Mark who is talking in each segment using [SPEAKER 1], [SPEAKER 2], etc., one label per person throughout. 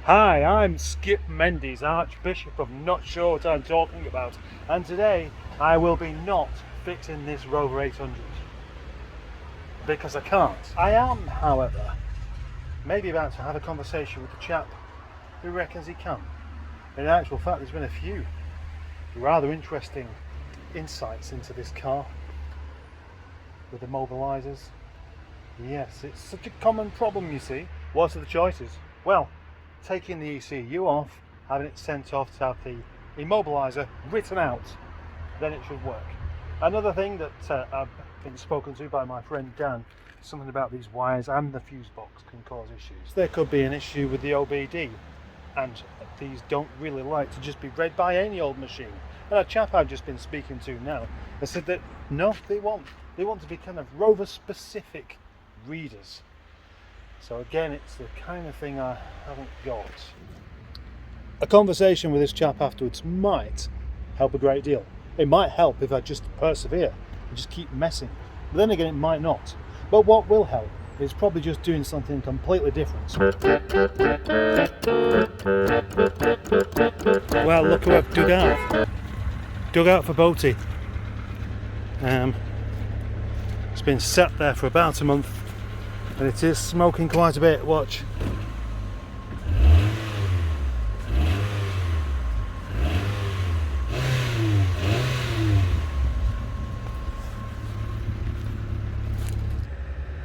[SPEAKER 1] Hi, I'm Skip Mendes, Archbishop of Not Sure What I'm Talking About, and today I will be not fixing this Rover 800 because I can't. I am, however, maybe about to have a conversation with a chap who reckons he can. In actual fact, there's been a few rather interesting insights into this car with the mobilisers. Yes, it's such a common problem, you see. What are the choices? Well, taking the ECU off, having it sent off to have the immobiliser written out, then it should work. Another thing that I've been spoken to by my friend Dan, something about these wires and the fuse box can cause issues. There could be an issue with the OBD, and these don't really like to just be read by any old machine. And a chap I've just been speaking to now has said that no, they want to be kind of Rover specific readers. So again, it's the kind of thing I haven't got. A conversation with this chap afterwards might help a great deal. It might help if I just persevere and just keep messing. But then again, it might not. But what will help is probably just doing something completely different. Well, look who I've dug out. Dug out for Boaty. It's been sat there for about a month. And it is smoking quite a bit, watch.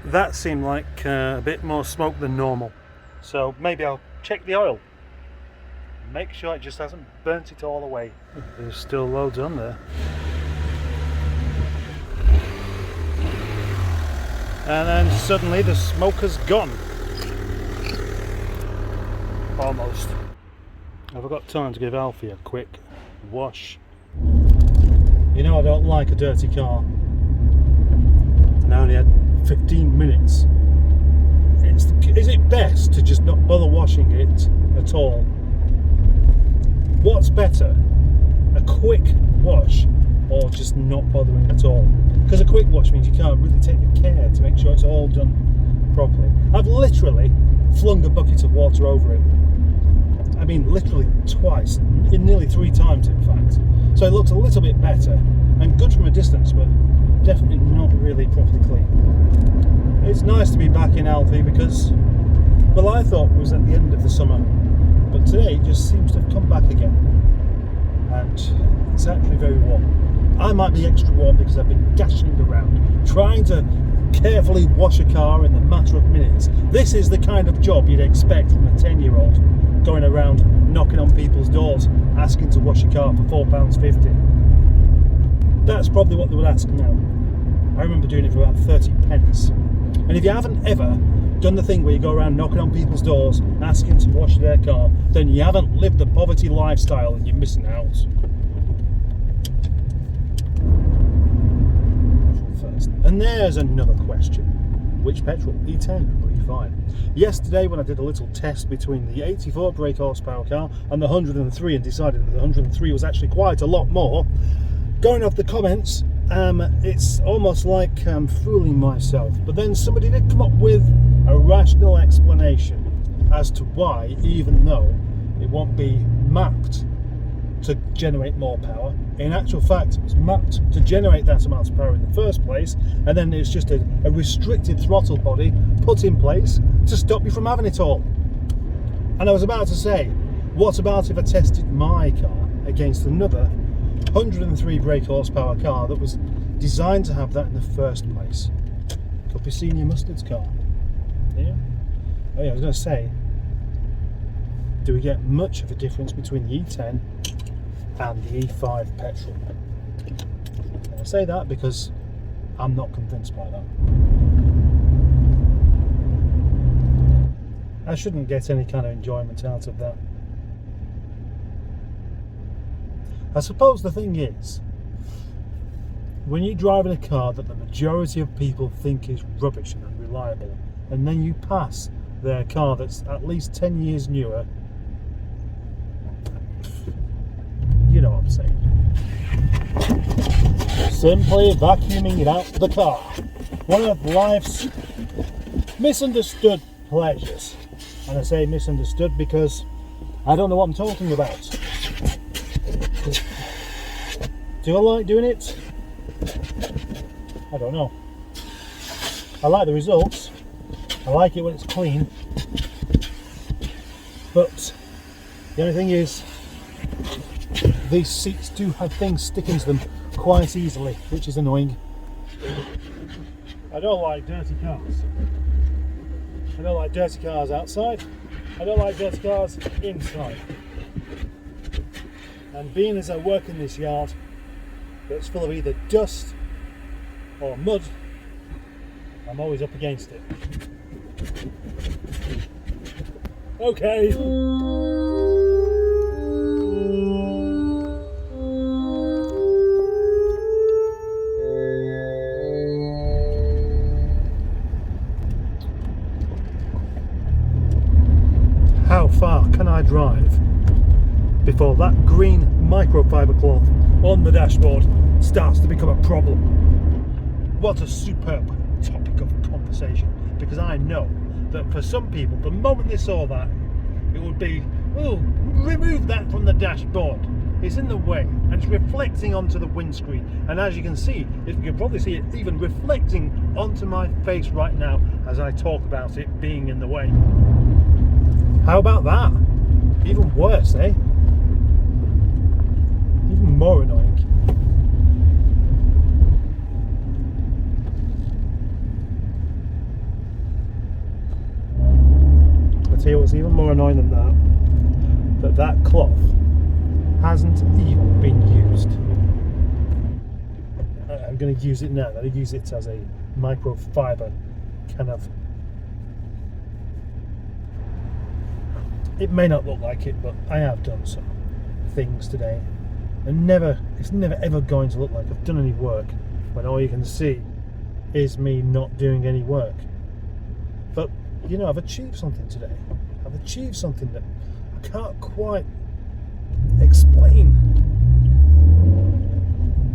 [SPEAKER 1] That seemed like a bit more smoke than normal. So maybe I'll check the oil. Make sure it just hasn't burnt it all away. There's still loads on there. And then suddenly the smoke has gone. Almost. Have I got time to give Alfie a quick wash? You know I don't like a dirty car. And I only had 15 minutes. Is it best to just not bother washing it at all? What's better? A quick wash or just not bothering at all? Because a quick wash means you can't really take the care to make sure it's all done properly. I've literally flung a bucket of water over it. I mean literally twice, nearly 3 times in fact. So it looks a little bit better and good from a distance, but definitely not really properly clean. It's nice to be back in Alfie because, well, I thought it was at the end of the summer, but today it just seems to have come back again. And it's actually very warm. I might be extra warm because I've been dashing around, trying to carefully wash a car in the matter of minutes. This is the kind of job you'd expect from a 10-year-old, going around knocking on people's doors, asking to wash a car for £4.50. That's probably what they would ask now. I remember doing it for about 30 pence. And if you haven't ever done the thing where you go around knocking on people's doors, asking to wash their car, then you haven't lived the poverty lifestyle and you're missing out. And there's another question. Which petrol? E10 or E5? Yesterday when I did a little test between the 84 brake horsepower car and the 103 and decided that the 103 was actually quite a lot more, going off the comments, it's almost like I'm fooling myself. But then somebody did come up with a rational explanation as to why, even though it won't be mapped to generate more power, in actual fact it was mapped to generate that amount of power in the first place, and then it's just a restricted throttle body put in place to stop you from having it all. And I was about to say, what about if I tested my car against another 103 brake horsepower car that was designed to have that in the first place? Could be Senior Mustard's car. Yeah. Oh yeah, I was going to say, do we get much of a difference between the E10 and the E5 petrol? And I say that because I'm not convinced by that. I shouldn't get any kind of enjoyment out of that. I suppose the thing is, when you're driving a car that the majority of people think is rubbish and unreliable, and then you pass their car that's at least 10 years newer, you know what I'm saying. Simply vacuuming it out of the car. One of life's misunderstood pleasures. And I say misunderstood because I don't know what I'm talking about. Do I like doing it? I don't know. I like the results. I like it when it's clean. But the only thing is, these seats do have things sticking to them quite easily, which is annoying. I don't like dirty cars. I don't like dirty cars outside. I don't like dirty cars inside. And being as I work in this yard that's full of either dust or mud, I'm always up against it. Okay. How far can I drive before that green microfiber cloth on the dashboard starts to become a problem? What a superb topic of conversation, because I know that for some people, the moment they saw that, it would be, oh, remove that from the dashboard. It's in the way and it's reflecting onto the windscreen, and as you can see, you can probably see it even reflecting onto my face right now as I talk about it being in the way. How about that? Even worse, eh? Even more annoying. I tell you what's even more annoying than that, that cloth hasn't even been used. I'm going to use it now. I'm going to use it as a microfiber kind of. It may not look like it, but I have done some things today, and it's never ever going to look like I've done any work when all you can see is me not doing any work. But you know, I've achieved something today. I've achieved something that I can't quite explain.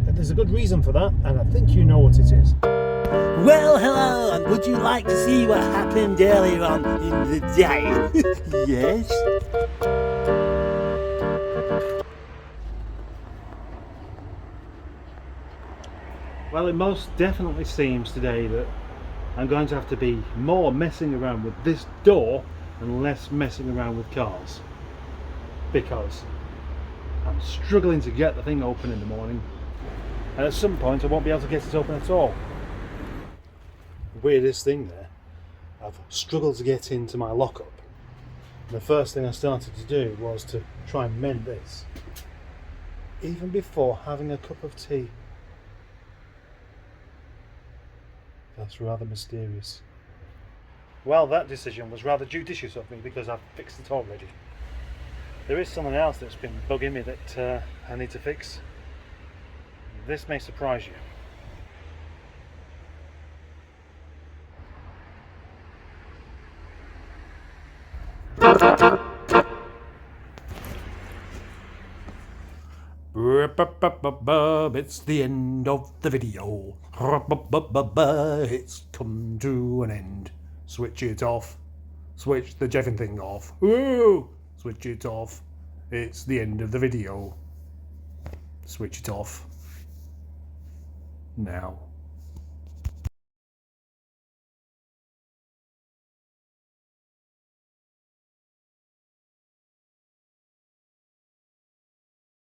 [SPEAKER 1] And there's a good reason for that, and I think you know what it is.
[SPEAKER 2] Well, hello, and would you like to see what happened earlier on in the day? Yes?
[SPEAKER 1] Well, it most definitely seems today that I'm going to have to be more messing around with this door and less messing around with cars, because I'm struggling to get the thing open in the morning, and at some point I won't be able to get it open at all. Weirdest thing there, I've struggled to get into my lockup, and the first thing I started to do was to try and mend this, even before having a cup of tea. That's rather mysterious. Well, that decision was rather judicious of me, because I've fixed it already. There is something else that's been bugging me that I need to fix. This may surprise you. It's the end of the video. It's come to an end. Switch it off. Switch the Jeffin thing off. Ooh! Switch it off. It's the end of the video. Switch it off. Now.